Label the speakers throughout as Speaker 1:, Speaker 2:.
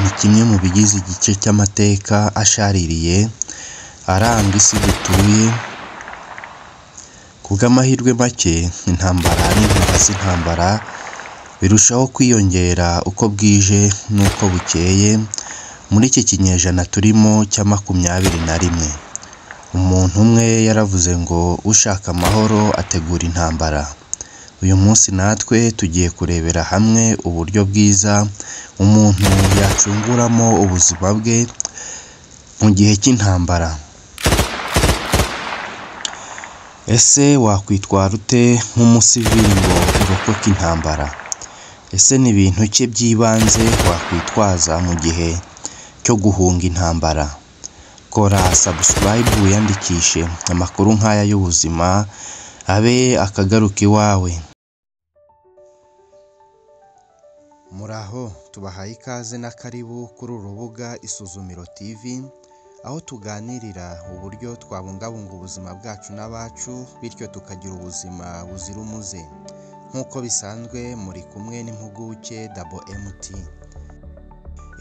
Speaker 1: ni kimwe mu bigize igice cy'amateka ashaririye aranga isi dutuye. Kubw'amahirwe make, intambara n'inkuba z'intambara birushaho kwiyongera uko bwije n'uko bukeye muri iki kinyejana turimo cya 21. Umuntu umwe yaravuze ngo ushaka amahoro ategura intambara. Uyu munsi natwe tugiye kurebera hamwe uburyo bwiza umuntu yacunguramo ubuzima bwe mu gihe cy'intambara. Ese wakwitwara ute nk'umusivili ngo urokoke intambara? Ese ni ibintu ki by'ibanze wakwitwaza mu gihe cyo guhunga intambara? Kora subscribe wiyandikishe amakuru nk'aya y'ubuzima abe akagaruka iwawe. Muraho, tubahaye ikaze na karibu kuri uru rubuga Isuzumiro TV, aho tuganirira uburyo twabungabunga ubuzima bwacu n'abacu, bityo tukagira ubuzima buzira umuze. Nk'uko bisanzwe muri kumwe n'impuguke MT.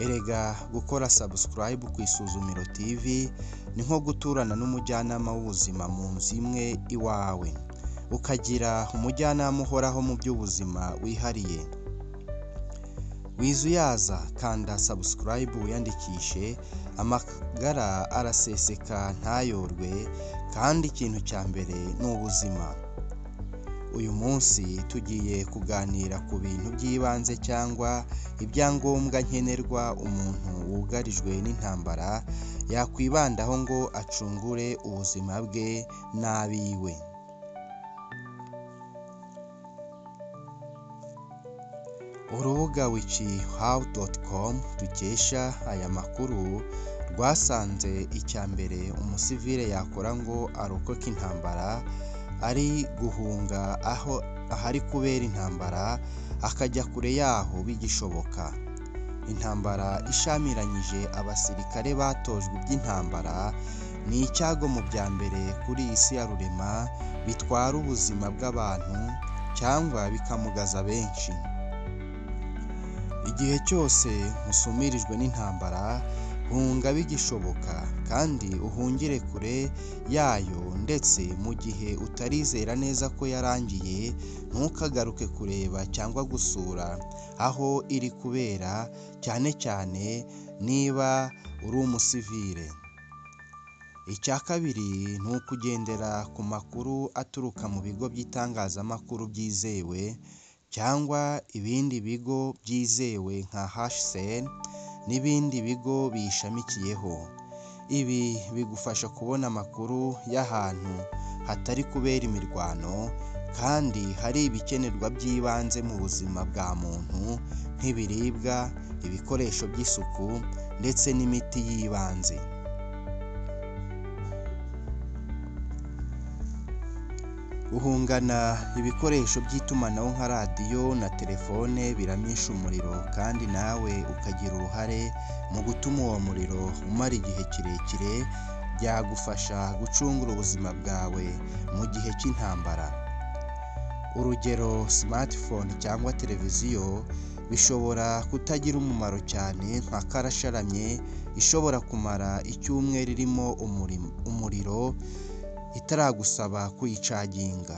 Speaker 1: Erega gukora subscribe ku Isuzumiro TV ni nko guturana n'umujyanama w'ubuzima mu nzu imwe iwawe, ukagira umujyanama uhoraho mu by'ubuzima wihariye. Wizuyaza kanda subscribe wiyandikishe, amagara araseseka ntayorwe, kandi ikintu cya mbere ni ubuzima. Uyu munsi tugiye kuganira ku bintu by'ibanze cyangwa ibyangombwa nkenerwa umuntu wugarijwe n'intambara yakwibandaho ngo acungure ubuzima bwe n'abiwe. Urubuga wikihow.com dukesha aya makuru rwasanze icya mbere umusivile yakora ngo arokoke intambara ari guhunga ahari kubera intambara, akajya kure yaho bigishoboka. Intambara ishamiranyije abasirikare batojwe iby'intambara ni icyago mu bya mbere kuri iyi si ya rurema, bitwara ubuzima bw'abantu cyangwa bikamugaza benshi. Igihe cyose musumirijwe n'intambara, hunga bigishoboka kandi uhungire kure yayo, ndetse mu gihe utarizera neza ko yarangiye ntukagaruke kureba cyangwa gusura aho iri kubera, cyane cyane niba uri umusivile. Icya kabiri ni ukugendera ku makuru aturuka mu bigo by'itangazamakuru byizewe cyangwa ibindi bigo byizewe nka HCR n'ibindi bigo biyishamikiyeho. Ibi bigufasha kubona amakuru y'ahantu hatari kubera imirwano, kandi hari ibikenerwa by'ibanze mu buzima bwa muntu nk'ibiribwa, ibikoresho by'isuku ndetse n'imiti y'ibanze. Guhungana ibikoresho by'itumanaho nka radiyo na telefone biramisha umuriro, kandi nawe ukagira uruhare mu gutuma uwo muriro umara igihe kirekire. Byagufasha gucungura ubuzima bwawe mu gihe cy'intambara. Urugero, smartphone cyangwa televiziyo bishobora kutagira umumaro cyane nka karasharamye ishobora kumara icyumweru irimo umuriro itaragusaba kuyicaginga.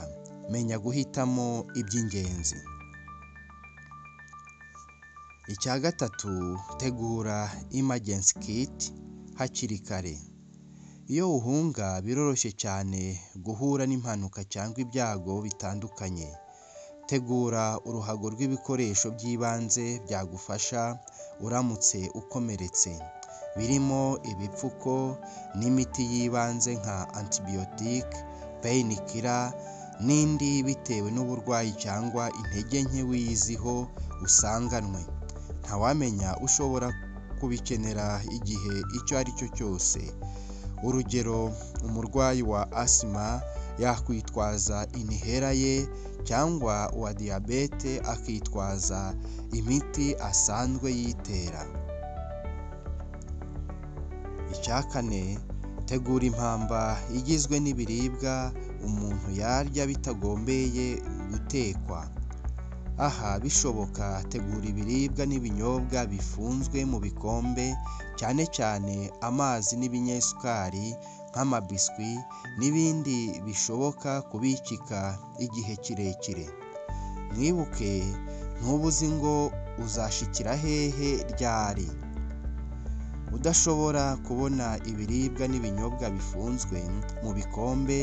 Speaker 1: Menya guhitamo iby'ingenzi. Icya gatatu, tegura emergency kit hakiri kare. Iyo uhunga biroroshye cyane guhura n'impanuka cyangwa ibyago bitandukanye. Tegura uruhago rw'ibikoresho by'ibanze byagufasha uramutse ukomeretse, birimo ibipfuko n'imiti y'ibanze nka antibiotic, painkiller n'indi bitewe n'uburwayi cyangwa intege nke wiyiziho usanganwe. Ntawamenya ushobora kubikenera igihe icyo ari cyo cyose. Urugero, umurwayi wa asima yakwitwaza inihera ye, cyangwa uwa diyabete akitwaza imiti asanzwe yitera. Icya kane, tegura impamba igizwe n'ibiribwa umuntu yarya bitagombeye gutekwa. Aha bishoboka tegura ibiribwa n'ibinyobwa bifunzwe mu bikombe, cyane cyane amazi n'ibinyesukari nk'amabiswi n'ibindi bishoboka kubikika igihe kirekire. Mwibuke ntubuzi ngo uzashikira hehe ryari. Udashobora kubona ibiribwa n'ibinyobwa bifunzwe mu bikombe,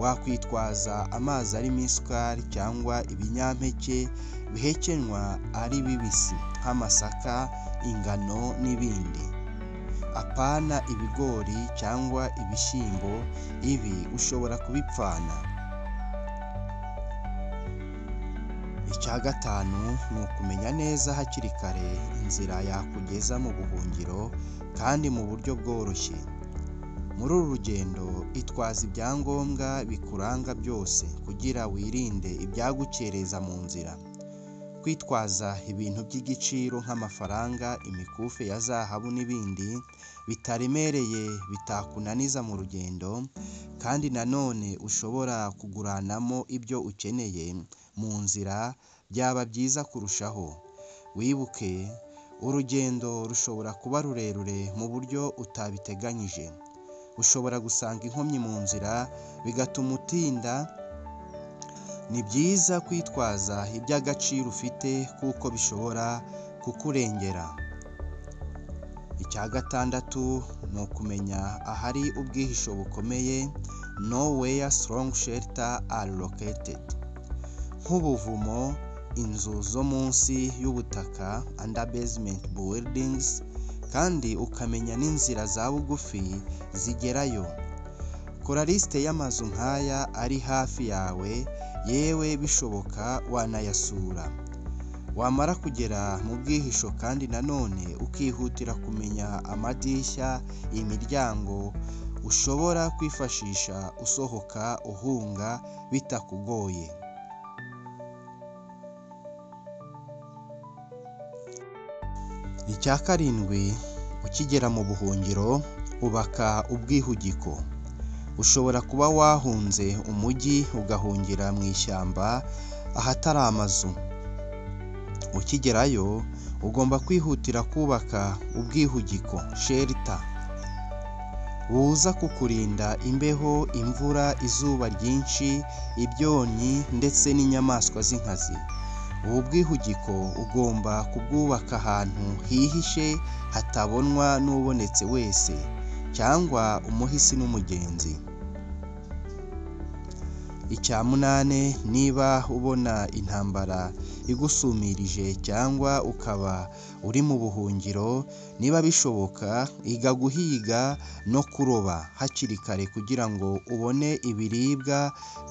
Speaker 1: wakwitwaza amazi arimo isukari cyangwa ibinyampeke bihekenywa ari bibisi nk'amasaka, ingano n'ibindi. Apana ibigori cyangwa ibishyimbo, ibi ushobora kubipfana. Icya gatanu ni ukumenya neza hakiri kare inzira yakugeza mu buhungiro kandi mu buryo bworoshye. Muri uru rugendo itwaza ibyangombwa bikuranga byose kugira wirinde ibyagukereza mu nzira. Kwitwaza ibintu by'igiciro nk'amafaranga, imikufe ya zahabu n'ibindi bitaremereye bitakunaniza mu rugendo, kandi nanone ushobora kuguranamo ibyo ukeneye mu nzira, byaba byiza kurushaho. Wibuke urugendo rushobora kuba rurerure mu buryo utabiteganyije. Ushobora gusanga inkomyi mu nzira bigatuma utinda. Ni byiza kwitwaza iby'agaciro ufite kuko bishobora kukurengera. Icya gatandatu ni ukumenya ahari ubwihisho bukomeye. Know where strong shelter are located. Nk'ubuvumo, inzu zo munsi y'ubutaka under basement buildings, kandi ukamenya n'inzira za bugufi zigerayo. Kora lisite y'amazu nk'aya ari hafi yawe, yewe bishoboka wanayasura. Wamara kugera mu bwihisho kandi nanone ukihutira kumenya amadirishya, imiryango ushobora kwifashisha usohoka uhunga bitakugoye. Icya karindwi, ukigera mu buhungiro ubaka ubwihugiko. Ushobora kuba wahunze umujyi ugahungira mu ishyamba ahatari amazu. Ukigerayo ugomba kwihutira kubaka ubwihugiko shelter buza kukurinda imbeho, imvura, izuba ryinshi, ibyonnyi ndetse n'inyamaswa z'inkazi. Ubu bwihugiko ugomba kubwubaka ahantu hihishe hatabonwa n'ubonetse wese, cyangwa umuhisi n'umugenzi. Icya munane, niba ubona intambara igusumirije cyangwa ukaba uri mu buhungiro, niba bishoboka iga guhiga no kuroba hakiri kare kugira ngo ubone ibiribwa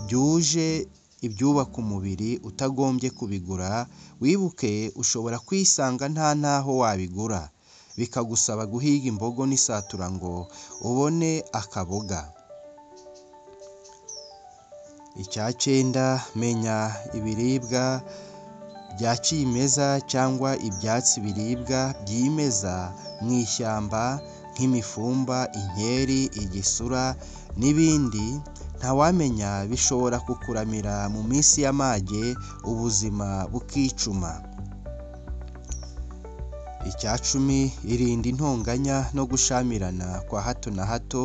Speaker 1: byuje ibyubaka umubiri utagombye kubigura. Wibuke ushobora kwisanga nta n'aho wabigura, bikagusaba guhiga imbogo n'isatura ngo ubone akaboga. Icya cyenda, menya ibiribwa bya kimeza cyangwa ibyatsi biribwa byimeza mu ishyamba nk'imifumba, inkeri, igisura n'ibindi. Ntawamenya bishobora kukuramira mu minsi y'amage, ubuzima bukicuma. Icya cumi, irinde intonganya no gushamirana kwa hato na hato.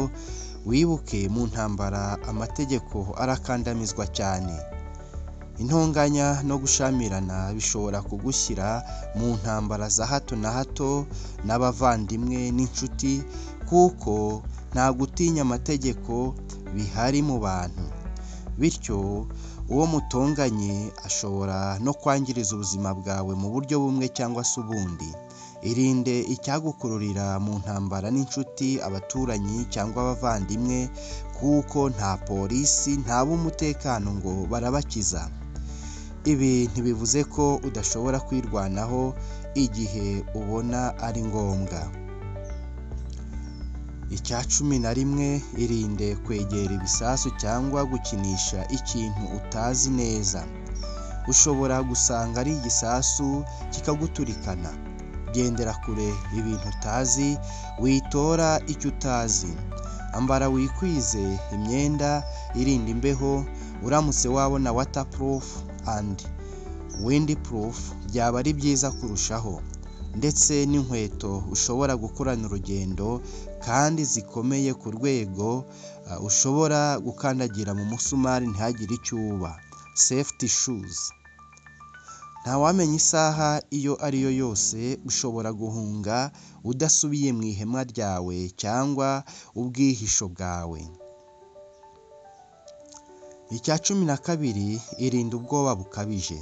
Speaker 1: Wibuke mu ntambara amategeko arakandamizwa cyane. Intonganya no gushamirana bishobora kugushyira mu ntambara za hato na hato n'abavandimwe n'inshuti, kuko nta gutinya amategeko bihari mu bantu. Bityo uwo mutonganye ashobora no kwangiriza ubuzima bwawe mu buryo bumwe cyangwa se ubundi. Irinde icyagukururira mu ntambara n'inshuti, abaturanyi cyangwa abavandimwe, kuko nta polisi, nta b'umutekano ngo barabakiza. Ibi ntibivuze ko udashobora kwirwanaho igihe ubona ari ngombwa. Icya cumi na rimwe, irinde kwegera ibisasu cyangwa gukinisha ikintu utazi neza. Ushobora gusanga ari igisasu kikaguturikana. Gendera kure ibintu utazi, witora icyo utazi. Ambara wikwize imyenda irinda imbeho. Uramutse wabona waterproof and windproof byaba ari byiza kurushaho, ndetse n'inkweto ushobora gukorana urugendo kandi zikomeye ku rwego ushobora gukandagira mu musumari ntihagire icyo uba, safety shoes. Ntawamenya isaha iyo ari yo yose ushobora guhunga udasubiye mu ihema ryawe cyangwa ubwihisho bwawe. Icya 12, irinda ubwoba bukabije.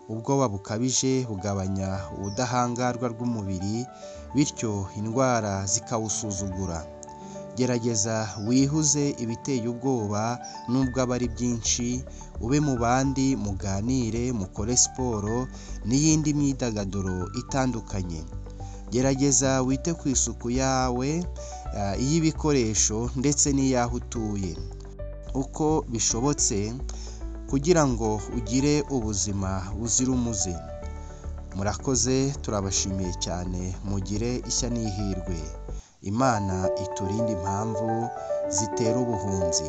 Speaker 1: Ubwoba bukabije bugabanya ubudahangarwa bw'umubiri, bityo indwara zikawusuzugura. Gerageza wihuze ibiteye ubwoba nubwo aba ari byinshi, ube mu bandi, muganire, mukore siporo n'iyindi myidagaduro itandukanye. Gerageza wite ku isuku yawe, iy'ibikoresho ndetse n'iy'aho utuye, uko bishobotse kugira ngo ugire ubuzima buzira umuze. Murakoze, turabashimiye cyane, mugire ishya n'ihirwe. Imana iturinde impamvu zitera ubuhunzi.